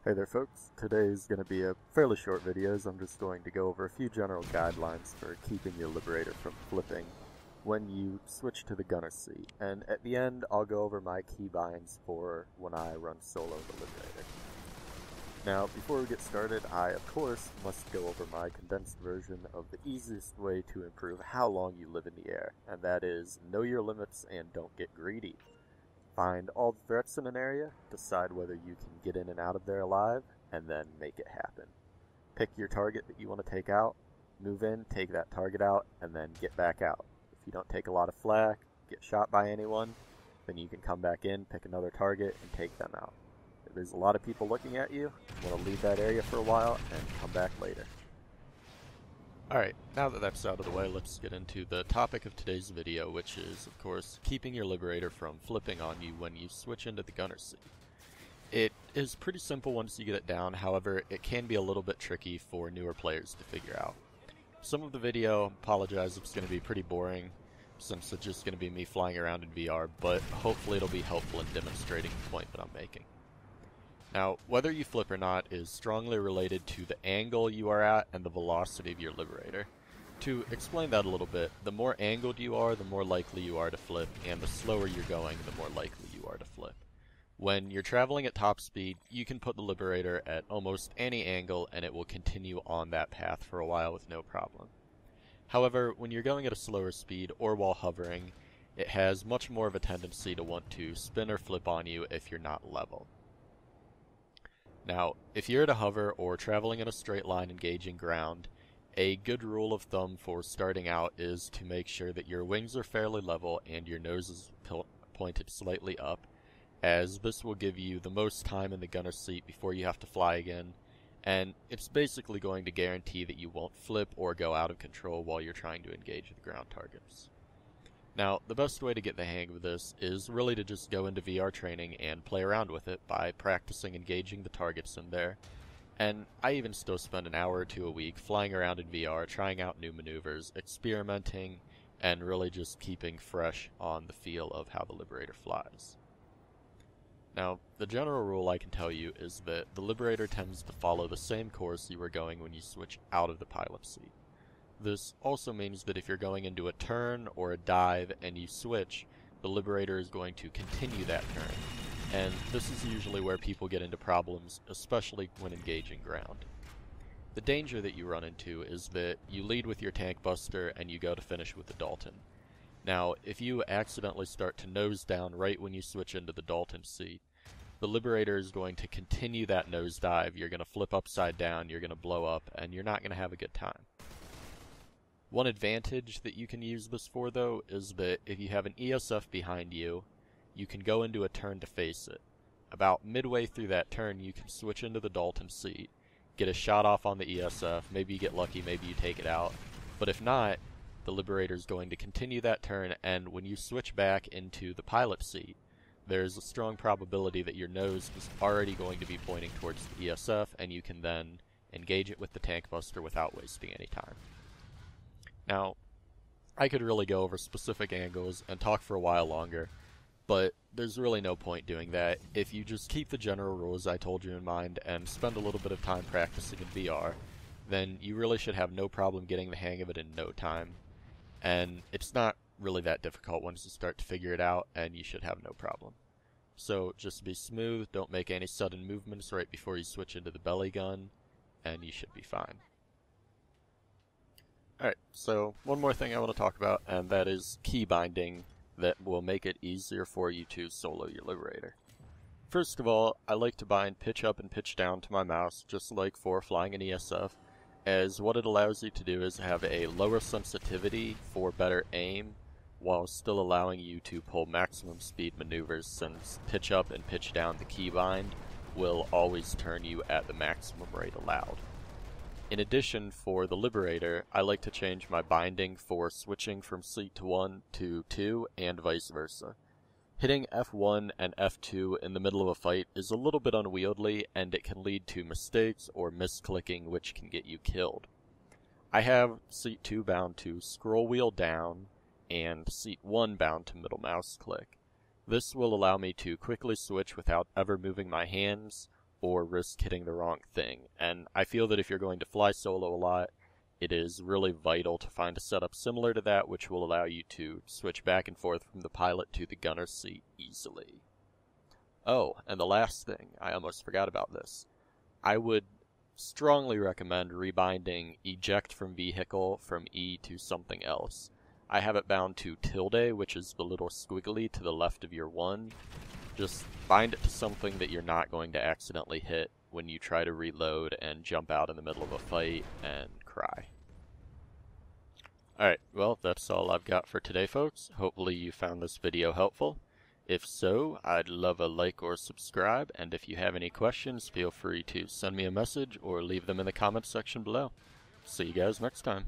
Hey there folks, today's going to be a fairly short video as I'm just going to go over a few general guidelines for keeping your Liberator from flipping when you switch to the gunner seat, and at the end I'll go over my keybinds for when I run solo the Liberator. Now before we get started, I of course must go over my condensed version of the easiest way to improve how long you live in the air, and that is know your limits and don't get greedy. Find all the threats in an area, decide whether you can get in and out of there alive, and then make it happen. Pick your target that you want to take out, move in, take that target out, and then get back out. If you don't take a lot of flak, get shot by anyone, then you can come back in, pick another target, and take them out. If there's a lot of people looking at you, you want to leave that area for a while and come back later. Alright, now that that's out of the way, let's get into the topic of today's video, which is, of course, keeping your Liberator from flipping on you when you switch into the gunner seat. It is pretty simple once you get it down, however, it can be a little bit tricky for newer players to figure out. Some of the video, apologize, it's going to be pretty boring, since it's just going to be me flying around in VR, but hopefully it'll be helpful in demonstrating the point that I'm making. Now, whether you flip or not is strongly related to the angle you are at and the velocity of your Liberator. To explain that a little bit, the more angled you are, the more likely you are to flip, and the slower you're going, the more likely you are to flip. When you're traveling at top speed, you can put the Liberator at almost any angle and it will continue on that path for a while with no problem. However, when you're going at a slower speed or while hovering, it has much more of a tendency to want to spin or flip on you if you're not level. Now, if you're at a hover or traveling in a straight line engaging ground, a good rule of thumb for starting out is to make sure that your wings are fairly level and your nose is pointed slightly up, as this will give you the most time in the gunner seat before you have to fly again, and it's basically going to guarantee that you won't flip or go out of control while you're trying to engage the ground targets. Now, the best way to get the hang of this is really to just go into VR training and play around with it by practicing engaging the targets in there. And I even still spend an hour or two a week flying around in VR, trying out new maneuvers, experimenting, and really just keeping fresh on the feel of how the Liberator flies. Now, the general rule I can tell you is that the Liberator tends to follow the same course you were going when you switch out of the pilot seat. This also means that if you're going into a turn or a dive and you switch, the Liberator is going to continue that turn, and this is usually where people get into problems, especially when engaging ground. The danger that you run into is that you lead with your tank buster and you go to finish with the Dalton. Now, if you accidentally start to nose down right when you switch into the Dalton seat, the Liberator is going to continue that nosedive, you're going to flip upside down, you're going to blow up, and you're not going to have a good time. One advantage that you can use this for, though, is that if you have an ESF behind you, you can go into a turn to face it. About midway through that turn, you can switch into the Dalton seat, get a shot off on the ESF, maybe you get lucky, maybe you take it out, but if not, the Liberator is going to continue that turn, and when you switch back into the pilot seat, there's a strong probability that your nose is already going to be pointing towards the ESF, and you can then engage it with the tank buster without wasting any time. Now, I could really go over specific angles and talk for a while longer, but there's really no point doing that. If you just keep the general rules I told you in mind and spend a little bit of time practicing in VR, then you really should have no problem getting the hang of it in no time. And it's not really that difficult once you start to figure it out, and you should have no problem. So just be smooth, don't make any sudden movements right before you switch into the belly gun, and you should be fine. Alright, so one more thing I want to talk about, and that is key binding that will make it easier for you to solo your Liberator. First of all, I like to bind pitch up and pitch down to my mouse, just like for flying an ESF, as what it allows you to do is have a lower sensitivity for better aim, while still allowing you to pull maximum speed maneuvers, since pitch up and pitch down the keybind will always turn you at the maximum rate allowed. In addition, for the Liberator, I like to change my binding for switching from seat to 1 to 2 and vice versa. Hitting F1 and F2 in the middle of a fight is a little bit unwieldy, and it can lead to mistakes or misclicking which can get you killed. I have seat 2 bound to scroll wheel down and seat 1 bound to middle mouse click. This will allow me to quickly switch without ever moving my hands or risk hitting the wrong thing. And I feel that if you're going to fly solo a lot, it is really vital to find a setup similar to that which will allow you to switch back and forth from the pilot to the gunner seat easily. Oh, and the last thing, I almost forgot about this. I would strongly recommend rebinding eject from vehicle from E to something else. I have it bound to tilde, which is the little squiggly to the left of your 1. Just bind it to something that you're not going to accidentally hit when you try to reload and jump out in the middle of a fight and cry. Alright, well, that's all I've got for today, folks. Hopefully you found this video helpful. If so, I'd love a like or subscribe, and if you have any questions, feel free to send me a message or leave them in the comments section below. See you guys next time.